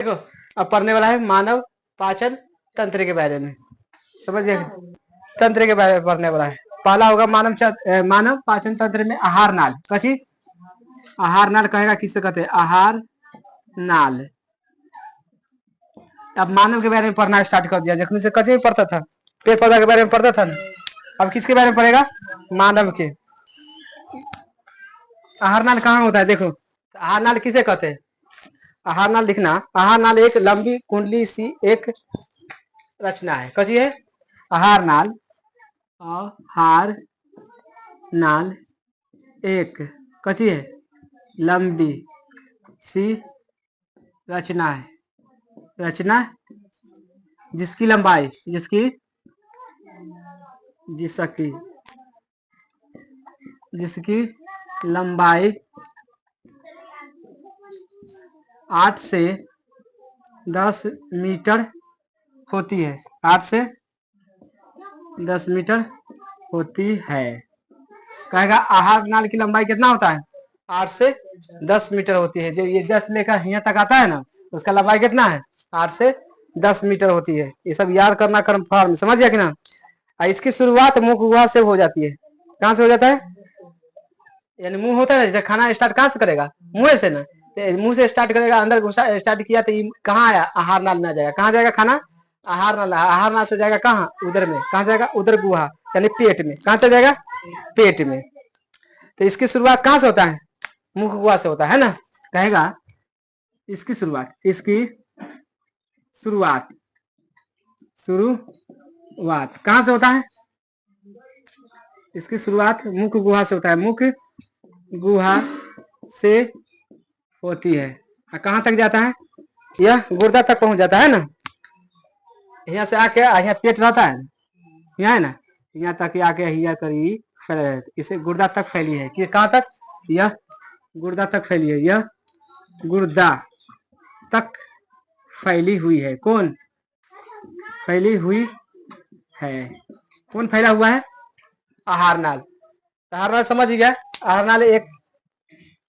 देखो अब पढ़ने वाला है मानव पाचन तंत्र के बारे में। समझिए, तंत्र के बारे में पढ़ने वाला है। पहला होगा मानव पाचन तंत्र में आहार नाल। कची आहार नाल कहेगा, किससे कहते हैं आहार नाल। अब मानव के बारे में पढ़ना स्टार्ट कर दिया। जखनी से कची में पढ़ता था, पेड़ पौधा के बारे में पढ़ता था ना, अब किसके बारे में पढ़ेगा, मानव के। आहार नाल कहाँ होता है, देखो आहार नाल किसे कहते हैं। आहार नाल लिखना, आहार नाल एक लंबी कुंडली सी एक रचना है। कची है आहार नाल, आहार नाल एक कची है लंबी सी रचना है। रचना जिसकी लंबाई जिसकी लंबाई 8 से 10 मीटर होती है। 8 से 10 मीटर होती है। कहेगा आहार नाल की लंबाई कितना होता है, 8 से 10 मीटर होती है। जो ये 10 लेकर यहाँ तक आता है ना, उसका लंबाई कितना है, 8 से 10 मीटर होती है। ये सब याद करना कर्म फॉर्म, समझ गया कि ना। इसकी शुरुआत मुख गुहा से हो जाती है। कहाँ से हो जाता है, यानी मुंह होता है, जैसे खाना स्टार्ट कहाँ से करेगा, मुंह से ना। मुंह से स्टार्ट करेगा, अंदर घुसा स्टार्ट किया तो कहाँ आया, आहार नाल में आ जाएगा। कहाँ जाएगा खाना, आहार नाल। आहार नाल से जाएगा कहाँ, उधर में। कहाँ जाएगा, उधर गुहा यानी पेट में। कहाँ चल जाएगा, पेट में। तो इसकी शुरुआत कहाँ से होता है, मुख गुहा से होता है ना। कहेगा इसकी शुरुआत कहाँ से होता है, इसकी शुरुआत मुख गुहा से होता है। मुख गुहा से होती है। कहाँ तक जाता है, यह गुर्दा तक पहुंच जाता है ना। यहाँ से आके यहाँ पेट रहता है, यहाँ है ना, यहाँ तक आके यहाँ करीब फैले, इसे गुर्दा तक फैली है। कि कहाँ तक, यह गुर्दा तक फैली है। यह गुर्दा तक फैली हुई है। कौन फैली हुई है, कौन फैला हुआ है, आहार नाल। आहार नाल समझ गया। आहार नाल एक,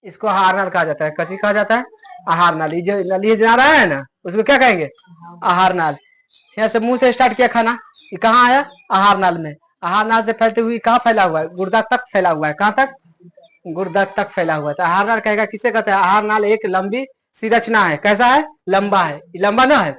इसको आहार नाल कहा जाता है। कची कहा जाता है, आहार नाल। जो नली जा रहा है ना, उसको क्या कहेंगे, आहार नाल। यहाँ से मुंह से स्टार्ट किया खाना, ये कहाँ आया, आहार नाल में। आहार नाल से फैलते हुए कहाँ फैला हुआ है, गुर्दा तक फैला हुआ है। कहाँ तक, गुर्दा तक फैला हुआ है। तो आहार नाल कहेगा, किसे कहते हैं, आहार नाल एक लंबी सी रचना है। कैसा है, लंबा है, लंबा ना है,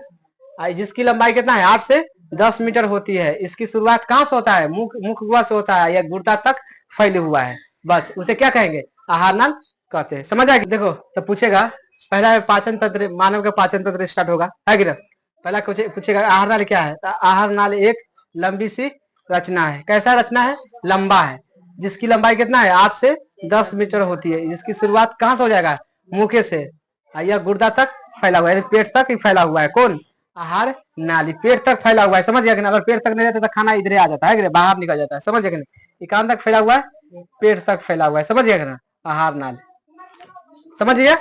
जिसकी लंबाई कितना है, 8 से 10 मीटर होती है। इसकी शुरुआत कहाँ से होता है, मुख गुहा से होता है। यह गुर्दा तक फैले हुआ है, बस उसे क्या कहेंगे, आहार नाल कहते हैं। समझ आएगी। देखो तो पूछेगा, पहला पाचन तंत्र, मानव का पाचन तंत्र स्टार्ट होगा, है कि ना। पहला पूछेगा आहार नाल क्या है। आहार नाल एक लंबी सी रचना है। कैसा रचना है, लंबा है, जिसकी लंबाई कितना है, 8 से 10 मीटर होती है। जिसकी शुरुआत कहाँ से हो जाएगा, मुखे से। यह गुर्दा तक फैला हुआ है, पेट तक ही फैला हुआ है। कौन, आहार नाली, पेट तक फैला हुआ है। समझ गया कि ना। अगर पेट तक नहीं रहता तो खाना इधर आ जाता है, बाहर निकल जाता है। समझ गया कि नहीं, कहाँ तक फैला हुआ है, पेट तक फैला हुआ है। समझ गया कि ना, आहार नाल। समझ गया।